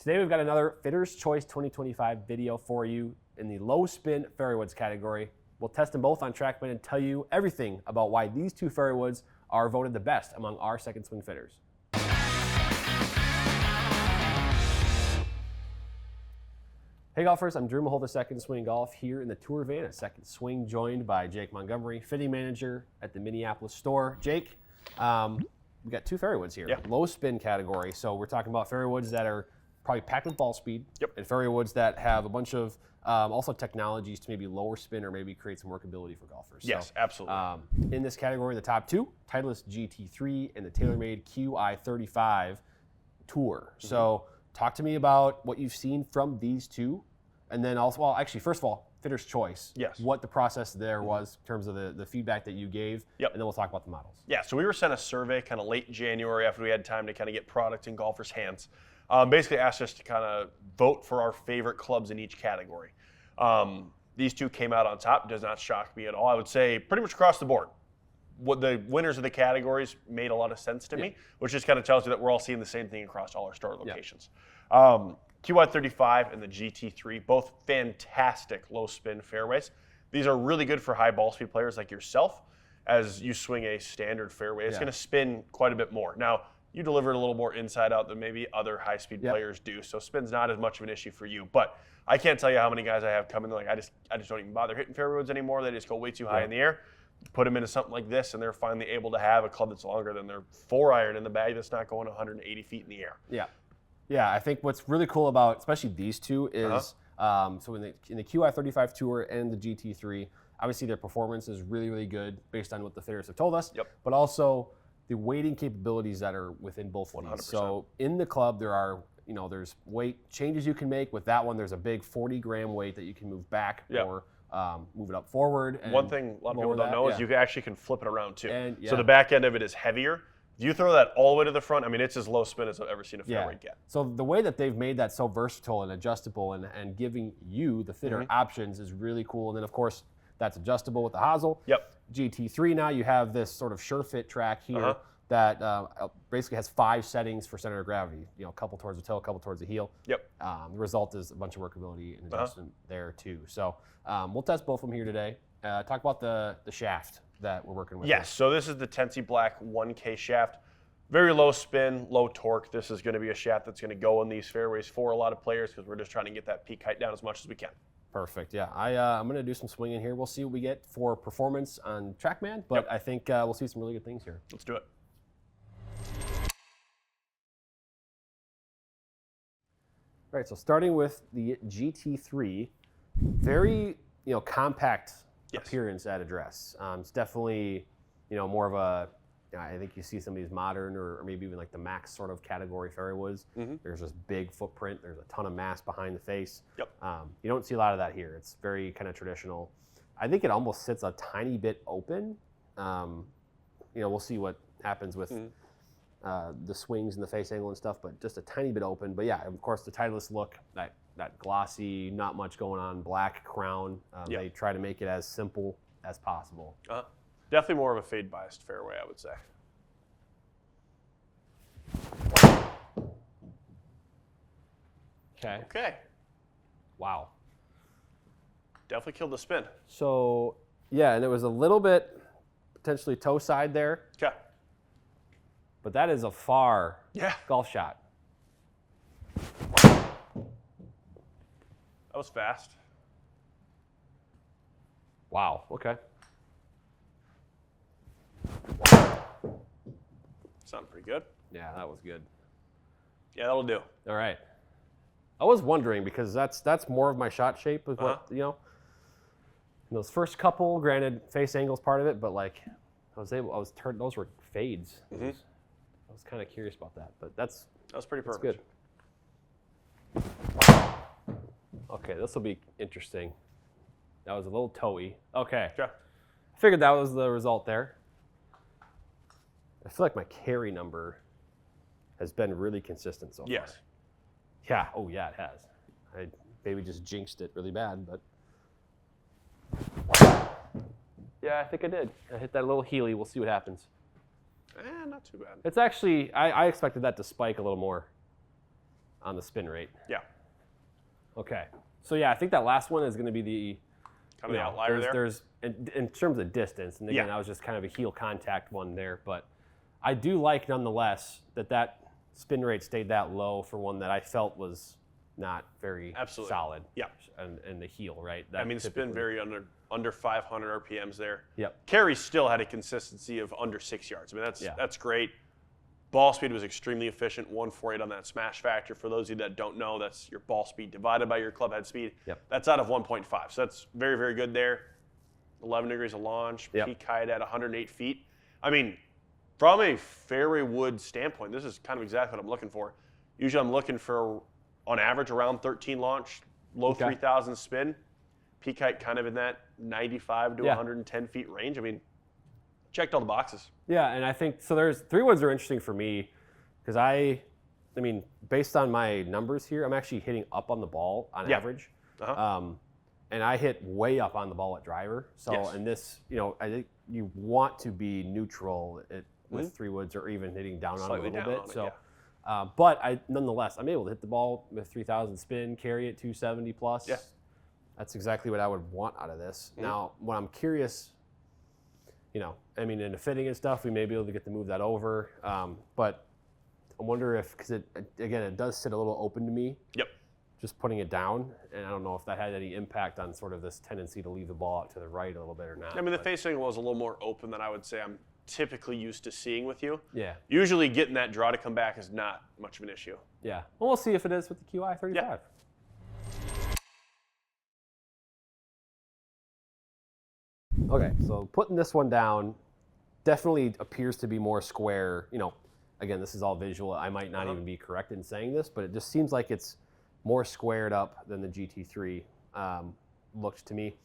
Today we've got another Fitter's Choice 2025 video for you in the low spin fairway woods category. We'll test them both on TrackMan and tell you everything about why these two fairway woods are voted the best among our second swing fitters. Hey golfers, I'm Drew Mahowald of Second Swing Golf here in the tour van at Second Swing, joined by Jake Montgomery, fitting manager at the Minneapolis store. Jake, we got two fairway woods here, low spin category. So we're talking about fairway woods that are probably packed with ball speed, and fairway woods that have a bunch of also technologies to maybe lower spin or maybe create some workability for golfers. Yes, so, absolutely. In this category, the top two, Titleist GT3 and the TaylorMade QI35 Tour. So talk to me about what you've seen from these two, and then also, well, actually, first of all, Fitter's Choice. Yes. What the process there was in terms of the feedback that you gave, and then we'll talk about the models. Yeah, so we were sent a survey kind of late January after we had time to kind of get product in golfers' hands. Basically asked us to kind of vote for our favorite clubs in each category. These two came out on top. Does not shock me at all. I would say pretty much across the board. What the winners of the categories made a lot of sense to me, which just kind of tells you that we're all seeing the same thing across all our store locations. QI35 and the GT3, both fantastic low spin fairways. These are really good for high ball speed players like yourself. As you swing a standard fairway, it's going to spin quite a bit more. Now, you deliver it a little more inside out than maybe other high speed players do, so spin's not as much of an issue for you. But I can't tell you how many guys I have come in, like I just don't even bother hitting fairway woods anymore. They just go way too high in the air. Put them into something like this, and they're finally able to have a club that's longer than their 4-iron in the bag that's not going 180 feet in the air. Yeah, I think what's really cool about especially these two is so in the QI35 Tour and the GT3, obviously their performance is really, really good based on what the fitters have told us, but also the weighting capabilities that are within both of these. So in the club, there are, there's weight changes you can make. With that one, there's a big 40-gram weight that you can move back or move it up forward. And one thing a lot of people don't know is you actually can flip it around too. And, so the back end of it is heavier. If you throw that all the way to the front, I mean, it's as low spin as I've ever seen a fairway get. So the way that they've made that so versatile and adjustable and giving you, the fitter, options is really cool. And then, of course, that's adjustable with the hosel. GT3 now, you have this sort of sure fit track here that basically has 5 settings for center of gravity. A couple towards the toe, a couple towards the heel. The result is a bunch of workability and adjustment there too. So we'll test both of them here today. Talk about the shaft that we're working with. Yes, so this is the Tensi Black 1K shaft. Very low spin, low torque. This is going to be a shaft that's going to go in these fairways for a lot of players because we're just trying to get that peak height down as much as we can. Perfect, yeah. I'm going to do some swinging here. We'll see what we get for performance on TrackMan, but I think we'll see some really good things here. Let's do it. All right, so starting with the GT3, very compact appearance at address. It's definitely more of a, I think you see some of these modern or maybe even like the max sort of category fairway woods. There's this big footprint. There's a ton of mass behind the face. You don't see a lot of that here. It's very kind of traditional. I think it almost sits a tiny bit open. We'll see what happens with the swings and the face angle and stuff, but just a tiny bit open. But yeah, of course, the Titleist look, that glossy, not much going on, black crown. They try to make it as simple as possible. Definitely more of a fade biased fairway, I would say. Okay. Wow. Definitely killed the spin. So yeah, and it was a little bit potentially toe side there. Okay. But that is a far golf shot. That was fast. Wow, okay. Sounded pretty good. Yeah, that was good. Yeah, that'll do. All right. I was wondering because that's more of my shot shape is what, those first couple, granted face angle's part of it, but like those were fades. I was kind of curious about that, but that was pretty perfect. Good. Okay, this will be interesting. That was a little toey. Okay. I figured that was the result there. I feel like my carry number has been really consistent so far. Yeah. Oh, yeah, it has. I maybe just jinxed it really bad, but. Yeah, I think I did. I hit that little Healy. We'll see what happens. Not too bad. It's actually, I expected that to spike a little more. on the spin rate. Yeah. Okay. So yeah, I think that last one is going to be the kind of the outlier there. There's in terms of distance, and again, that was just kind of a heel contact one there. But I do like nonetheless that spin rate stayed that low for one that I felt was not very solid. Yeah. And the heel, right? I mean, spin very under 500 RPMs there. Yep. Carry still had a consistency of under 6 yards. I mean, that's great. Ball speed was extremely efficient, 148 on that smash factor. For those of you that don't know, that's your ball speed divided by your club head speed. Yep. That's out of 1.5, so that's very, very good there. 11 degrees of launch, Yep. peak height at 108 feet. I mean, from a fairway wood standpoint, this is kind of exactly what I'm looking for. Usually I'm looking for, on average, around 13 launch, low 3,000 spin. Peak height kind of in that 95 to 110 feet range. I mean, checked all the boxes. Yeah, and I think so. There's 3-woods are interesting for me because I mean, based on my numbers here, I'm actually hitting up on the ball on average, and I hit way up on the ball at driver. So, and this, I think you want to be neutral with 3-woods or even hitting down on it a little bit. So, but nonetheless, I'm able to hit the ball with 3,000 spin, carry it 270 plus. Yeah. That's exactly what I would want out of this. Now, what I'm curious. I mean, in the fitting and stuff, we may be able to get to move that over. But I wonder if, because it does sit a little open to me. Yep. Just putting it down, and I don't know if that had any impact on sort of this tendency to leave the ball out to the right a little bit or not. I mean, the face angle was a little more open than I would say I'm typically used to seeing with you. Yeah. Usually getting that draw to come back is not much of an issue. Yeah. Well, we'll see if it is with the QI35. Yeah. Okay, so putting this one down definitely appears to be more square. Again, this is all visual. I might not even be correct in saying this, but it just seems like it's more squared up than the GT3 looked to me.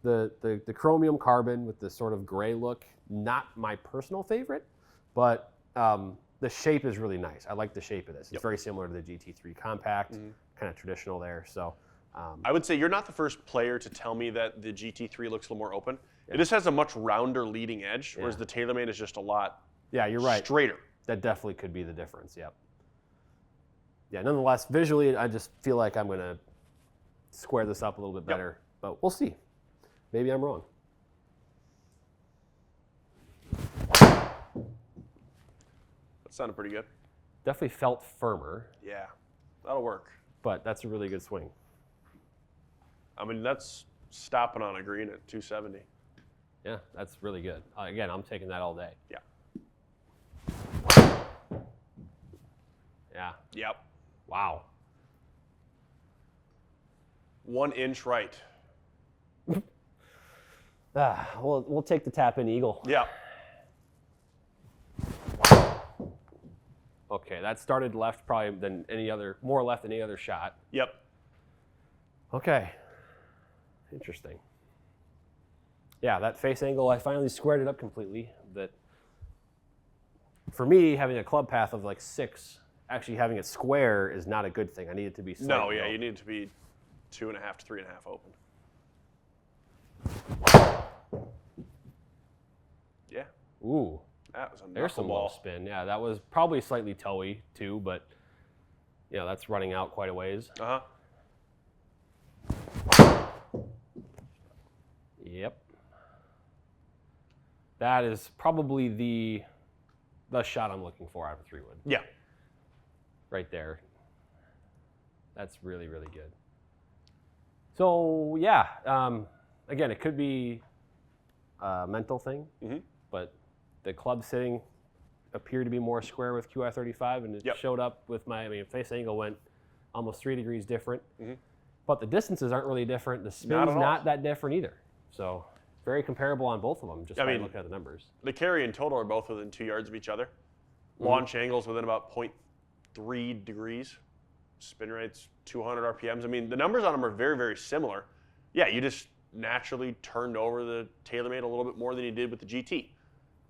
The chromium carbon with the sort of gray look, not my personal favorite, but the shape is really nice. I like the shape of this. It's very similar to the GT3 compact, kind of traditional there. So I would say you're not the first player to tell me that the GT3 looks a little more open. It just has a much rounder leading edge, whereas the TaylorMade is just a lot you're right. straighter. That definitely could be the difference, yep. Yeah, nonetheless, visually, I just feel like I'm going to square this up a little bit better. But we'll see. Maybe I'm wrong. That sounded pretty good. Definitely felt firmer. Yeah, that'll work. But that's a really good swing. I mean, that's stopping on a green at 270. Yeah, that's really good. Again, I'm taking that all day. Yeah. Yeah. Yep. Wow. 1 inch right. We'll take the tap-in eagle. Yeah. Okay, that started left probably than more left than any other shot. Yep. Okay. Interesting. Yeah, that face angle, I finally squared it up completely. That for me, having a club path of like 6, actually having it square is not a good thing. I need it to be slightly No, yeah, open. you need it to be 2.5 to 3.5 open. Yeah. Ooh. That was a There's some low spin. Yeah, that was probably slightly toey too, but that's running out quite a ways. Yep. That is probably the shot I'm looking for out of a 3-wood. Yeah. Right there. That's really, really good. So yeah, again, it could be a mental thing, but the club sitting appeared to be more square with QI35, and it showed up with face angle went almost 3 degrees different. But the distances aren't really different. The spin's not that different either. So very comparable on both of them, just by looking at the numbers. The carry and total are both within 2 yards of each other. Launch angles within about 0.3 degrees. Spin rates 200 RPMs. I mean, the numbers on them are very, very similar. Yeah, you just naturally turned over the TaylorMade a little bit more than you did with the GT.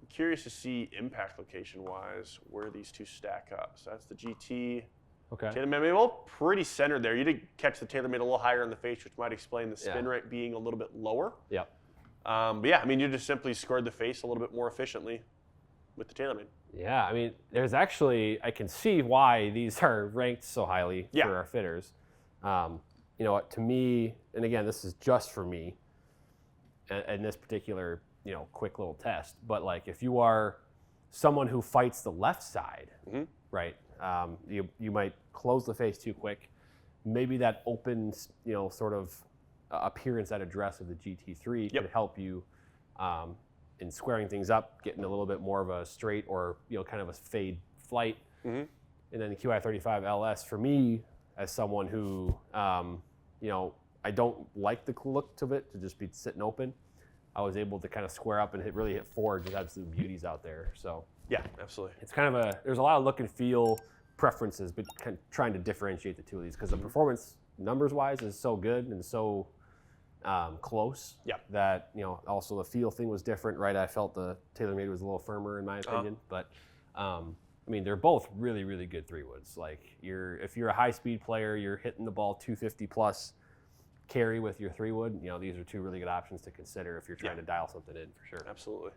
I'm curious to see impact location-wise where these two stack up. So that's the GT. Okay. TaylorMade, maybe both pretty centered there. You did catch the TaylorMade a little higher in the face, which might explain the spin rate being a little bit lower. Yep. But yeah, I mean, you just simply squared the face a little bit more efficiently with the TaylorMade. Yeah, I mean, there's actually, I can see why these are ranked so highly for our fitters. You know what, to me, and again, this is just for me, and this particular, you know, quick little test, but like if you are someone who fights the left side, right, you might close the face too quick. Maybe that opens, you know, sort of appearance at address of the GT3 could help you in squaring things up, getting a little bit more of a straight or, you know, kind of a fade flight. And then the QI35 LS, for me, as someone who, you know, I don't like the look of it to just be sitting open, I was able to kind of square up and really hit forward, just absolute beauties out there. So yeah, absolutely. It's kind of there's a lot of look and feel preferences, but kind of trying to differentiate the two of these because the performance numbers-wise is so good and so close that, you know, also the feel thing was different, right? I felt the TaylorMade was a little firmer in my opinion, but I mean, they're both really, really good 3-woods. Like if you're a high-speed player, you're hitting the ball 250 plus carry with your 3-wood. You know, these are two really good options to consider if you're trying to dial something in for sure. Absolutely.